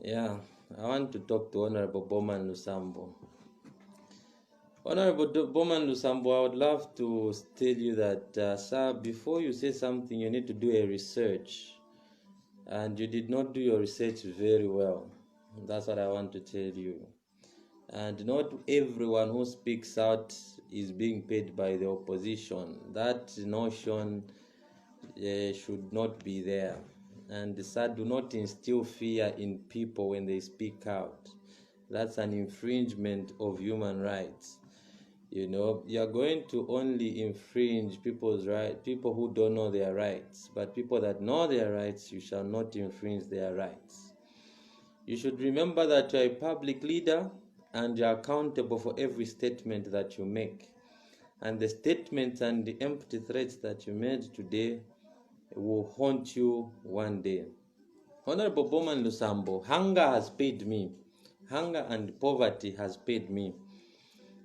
Yeah, I want to talk to Hon.Bowman Lusambo. Hon.Bowman Lusambo, I would love to tell you that, sir, before you say something, you need to do a research. And you did not do your research very well. That's what I want to tell you. And not everyone who speaks out is being paid by the opposition. That notion should not be there. And sir, do not instill fear in people when they speak out. That's an infringement of human rights. You're going to only infringe people's rights, people who don't know their rights. But people that know their rights, you shall not infringe their rights. You should remember that you're a public leader and you're accountable for every statement that you make. And the statements and the empty threats that you made today will haunt you one day. Hon.Bowman Lusambo, hunger has paid me. Hunger and poverty has paid me.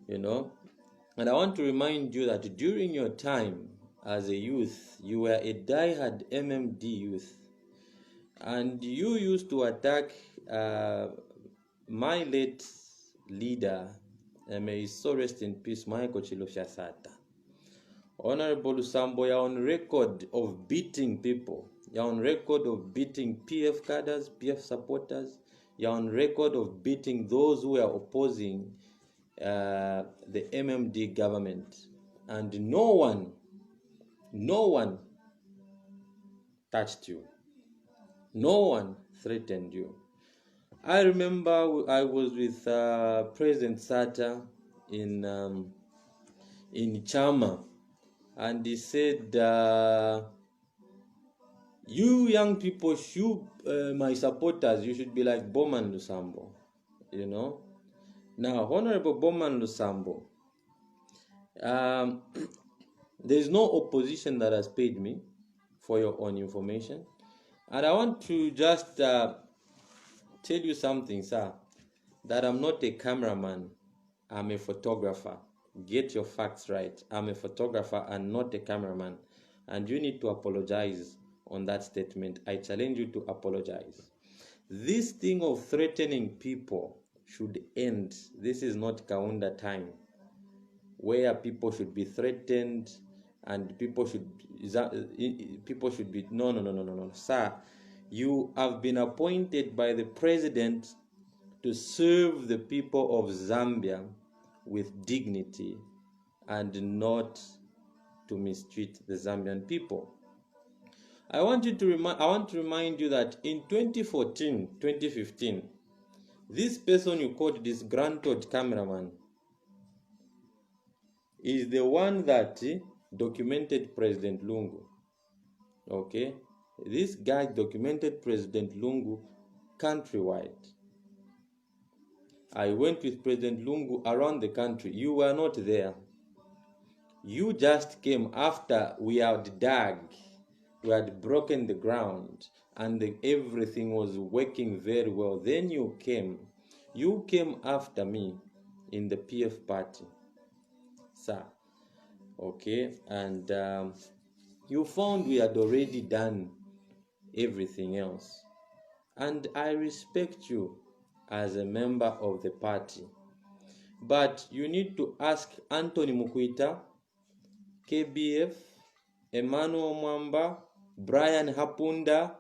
And I want to remind you that during your time as a youth, you were a die-hard MMD youth. And you used to attack my late leader, may his soul rest in peace, Michael Chilosha. Honorable Lusambo, you're on record of beating people. You're on record of beating PF cadres, PF supporters. You're on record of beating those who are opposing the MMD government. And no one touched you. No one threatened you. I remember I was with President Sata in Chama, and he said, you young people, my supporters, you should be like Bowman Lusambo, Now, Honorable Bowman Lusambo, there's no opposition that has paid me, for your own information. And I want to just tell you something, sir, that I'm not a cameraman, I'm a photographer. Get your facts right. I'm a photographer and not a cameraman. And you need to apologize on that statement. I challenge you to apologize. This thing of threatening people should end. This is not Kaunda time, where people should be threatened and people should be no, sir. You have been appointed by the president to serve the people of Zambia with dignity and not to mistreat the Zambian people. I want to remind you that in 2014, 2015, this person you called disgruntled cameraman is the one that documented President Lungu. Okay? This guy documented President Lungu countrywide. I went with President Lungu around the country. You were not there. You just came after we had dug, we had broken the ground, and everything was working very well. Then you came. You came after me in the PF party, sir. Okay, and you found we had already done everything else. And I respect you as a member of the party. But you need to ask Anthony Mukwita, KBF, Emmanuel Mwamba, Brian Hapunda,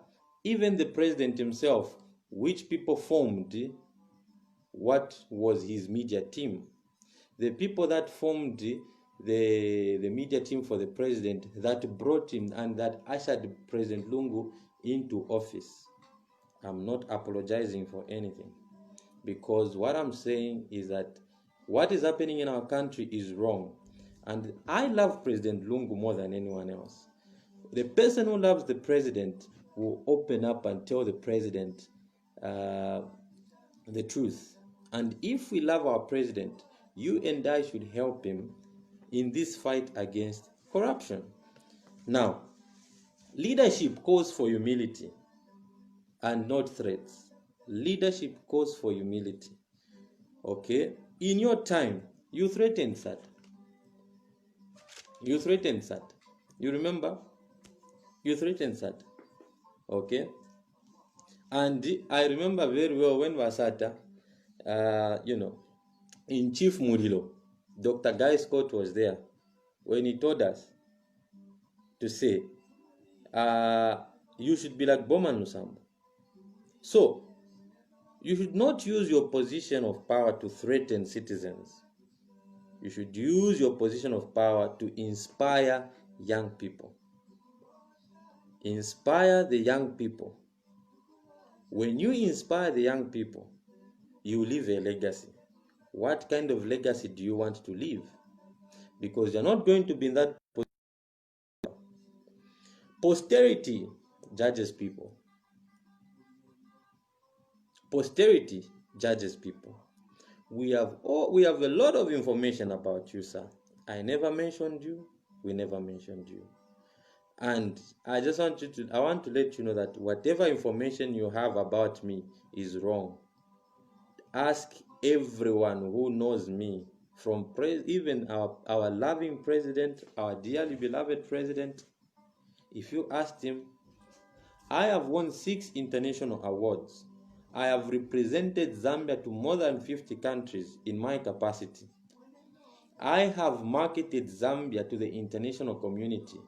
even the president himself, which people formed what was his media team. The people that formed the media team for the president, that brought him and that ushered President Lungu into office. I'm not apologizing for anything, because what I'm saying is that what is happening in our country is wrong. And I love President Lungu more than anyone else. The person who loves the president will open up and tell the president the truth. And if we love our president, you and I should help him in this fight against corruption. Now, leadership calls for humility and not threats. Leadership calls for humility. Okay? In your time, you threatened that. You threatened that. You remember? You threatened that. Okay? And I remember very well when Wasata, in Chief Murilo, Dr. Guy Scott was there when he told us to say, you should be like Bowman Lusambo. So, you should not use your position of power to threaten citizens. You should use your position of power to inspire young people. Inspire the young people. When you inspire the young people, you leave a legacy. What kind of legacy do you want to leave? Because you're not going to be in that position. Posterity judges people. Posterity judges people. We have a lot of information about you, sir. I never mentioned you. We never mentioned you. And I want to let you know that whatever information you have about me is wrong. Ask everyone who knows me, from even our loving president, our dearly beloved president. If you asked him, I have won 6 international awards. I have represented Zambia to more than 50 countries in my capacity. I have marketed Zambia to the international community.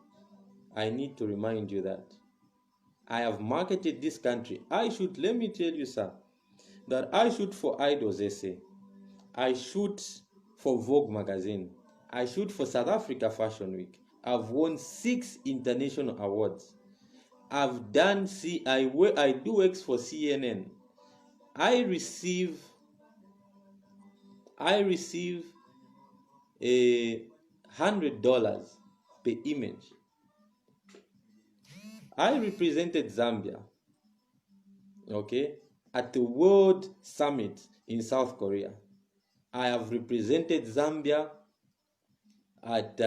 I need to remind you that I have marketed this country. Let me tell you, sir, that I shoot for Idols SA. I shoot for Vogue magazine. I shoot for South Africa Fashion Week. I've won 6 international awards. I've done I do works for CNN. I receive $100 per image. I represented Zambia, okay, at the World Summit in South Korea. I have represented Zambia at